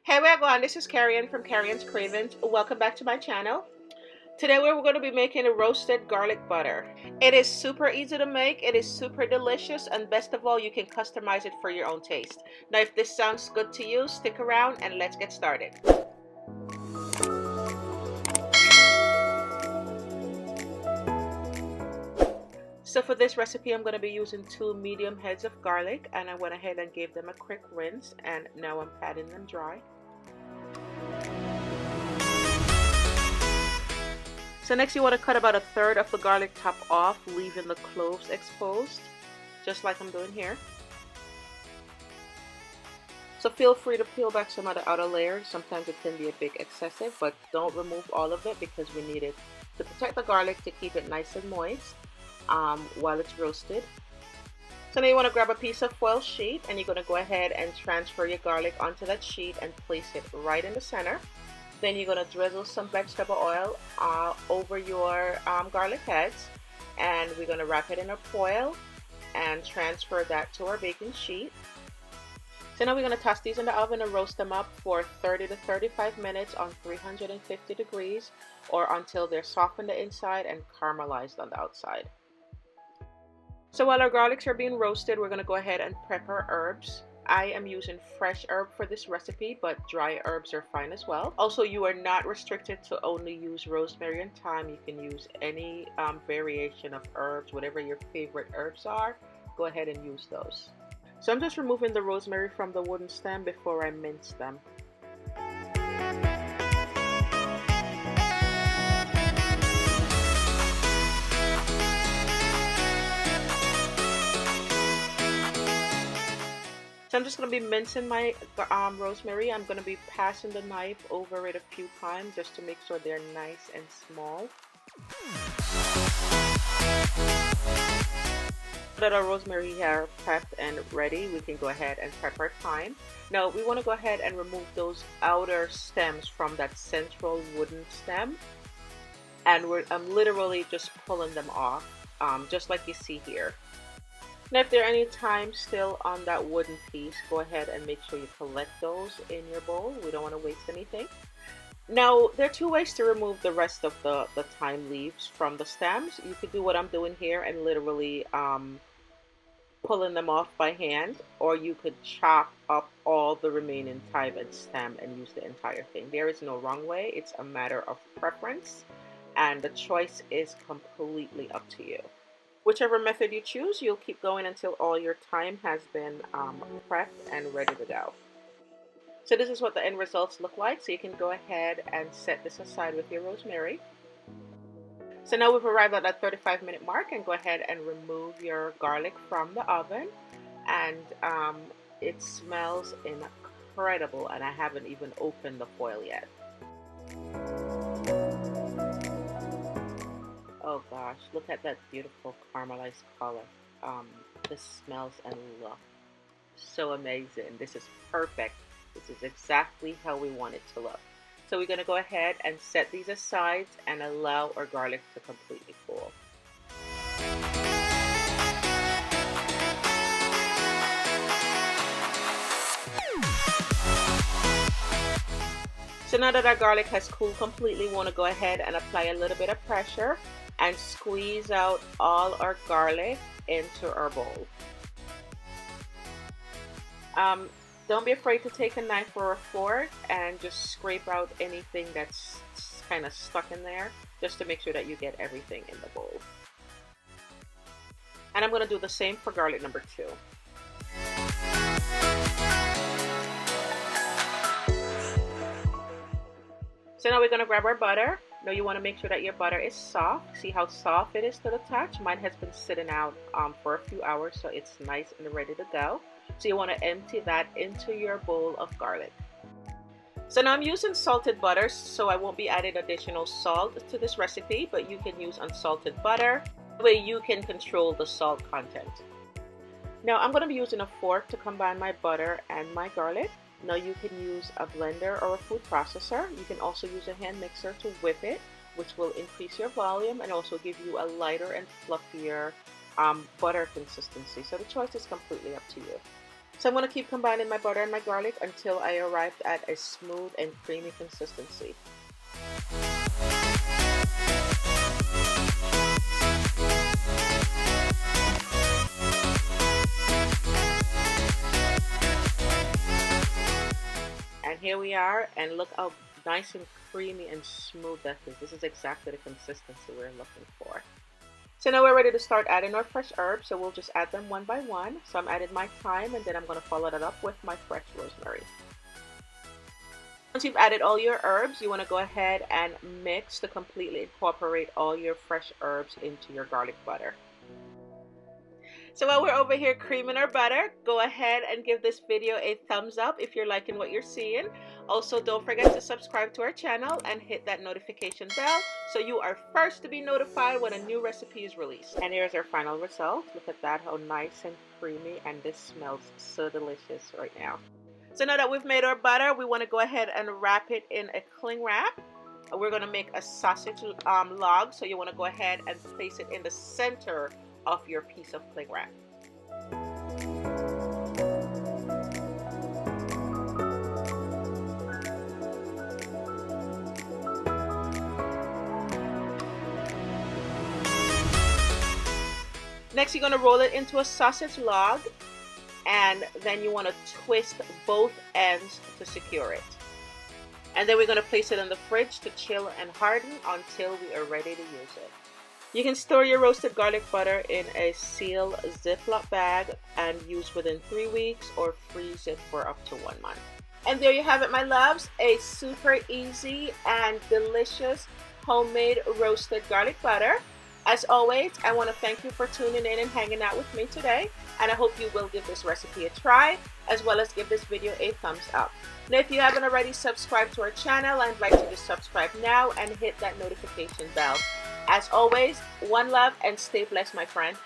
Hey everyone, this is Kerri-Ann from Kerri-Ann's Cravings. Welcome back to my channel. Today we're going to be making a roasted garlic butter. It is super easy to make, it is super delicious, and best of all, you can customize it for your own taste. Now if this sounds good to you, stick around and let's get started. So for this recipe, I'm going to be using 2 medium heads of garlic, and I went ahead and gave them a quick rinse, and now I'm patting them dry. So next you want to cut about 1/3 of the garlic top off, leaving the cloves exposed, just like I'm doing here. So feel free to peel back some of the outer layers. Sometimes it can be a bit excessive, but don't remove all of it because we need it to protect the garlic to keep it nice and moist while it's roasted. So now you want to grab a piece of foil sheet and you're going to go ahead and transfer your garlic onto that sheet and place it right in the center. Then you're going to drizzle some vegetable oil over your garlic heads, and we're going to wrap it in a foil and transfer that to our baking sheet. So now we're going to toss these in the oven and roast them up for 30 to 35 minutes on 350 degrees or until they're soft on the inside and caramelized on the outside. So while our garlics are being roasted, we're going to go ahead and prep our herbs. I am using fresh herb for this recipe, but dry herbs are fine as well. Also, you are not restricted to only use rosemary and thyme. You can use any variation of herbs, whatever your favorite herbs are. Go ahead and use those. So I'm just removing the rosemary from the wooden stem before I mince them. So I'm just going to be mincing my rosemary. I'm going to be passing the knife over it a few times just to make sure they're nice and small. Now that our rosemary are prepped and ready, we can go ahead and prep our thyme. Now we want to go ahead and remove those outer stems from that central wooden stem. And I'm literally just pulling them off, just like you see here. Now if there are any thyme still on that wooden piece, go ahead and make sure you collect those in your bowl. We don't want to waste anything. Now there are 2 ways to remove the rest of the thyme leaves from the stems. You could do what I'm doing here and literally pulling them off by hand, or you could chop up all the remaining thyme and stem and use the entire thing. There is no wrong way. It's a matter of preference, and the choice is completely up to you. Whichever method you choose, you'll keep going until all your thyme has been prepped and ready to go. So this is what the end results look like. So you can go ahead and set this aside with your rosemary. So now we've arrived at that 35-minute mark, and go ahead and remove your garlic from the oven. And it smells incredible, and I haven't even opened the foil yet. Oh gosh, look at that beautiful caramelized color. This smells and look so amazing. This is perfect. This is exactly how we want it to look. So we're going to go ahead and set these aside and allow our garlic to completely cool. So now that our garlic has cooled completely, we want to go ahead and apply a little bit of pressure and squeeze out all our garlic into our bowl. Don't be afraid to take a knife or a fork and just scrape out anything that's kind of stuck in there, just to make sure that you get everything in the bowl. And I'm going to do the same for garlic number 2. So now we're going to grab our butter. Now you want to make sure that your butter is soft. See how soft it is to the touch? Mine has been sitting out for a few hours, so it's nice and ready to go. So you want to empty that into your bowl of garlic. So now I'm using salted butter, so I won't be adding additional salt to this recipe, but you can use unsalted butter. That way you can control the salt content. Now I'm going to be using a fork to combine my butter and my garlic. Now you can use a blender or a food processor. You can also use a hand mixer to whip it, which will increase your volume and also give you a lighter and fluffier butter consistency. So the choice is completely up to you. So I'm going to keep combining my butter and my garlic until I arrived at a smooth and creamy consistency. And here we are, and look how nice and creamy and smooth that is. This is exactly the consistency we're looking for. So now we're ready to start adding our fresh herbs, so we'll just add them one by one. So I'm adding my thyme, and then I'm going to follow that up with my fresh rosemary. Once you've added all your herbs, you want to go ahead and mix to completely incorporate all your fresh herbs into your garlic butter. So while we're over here creaming our butter, go ahead and give this video a thumbs up if you're liking what you're seeing. Also, don't forget to subscribe to our channel and hit that notification bell so you are first to be notified when a new recipe is released. And here's our final result. Look at that, how nice and creamy, and this smells so delicious right now. So now that we've made our butter, we want to go ahead and wrap it in a cling wrap. We're going to make a sausage log, so you want to go ahead and place it in the center of your piece of cling wrap. Next, you're going to roll it into a sausage log, and then you want to twist both ends to secure it. And then we're going to place it in the fridge to chill and harden until we are ready to use it. You can store your roasted garlic butter in a sealed Ziploc bag and use within 3 weeks, or freeze it for up to 1 month. And there you have it, my loves, a super easy and delicious homemade roasted garlic butter. As always, I want to thank you for tuning in and hanging out with me today, and I hope you will give this recipe a try, as well as give this video a thumbs up. Now, if you haven't already subscribed to our channel, I invite you to subscribe now and hit that notification bell. As always, one love and stay blessed, my friend.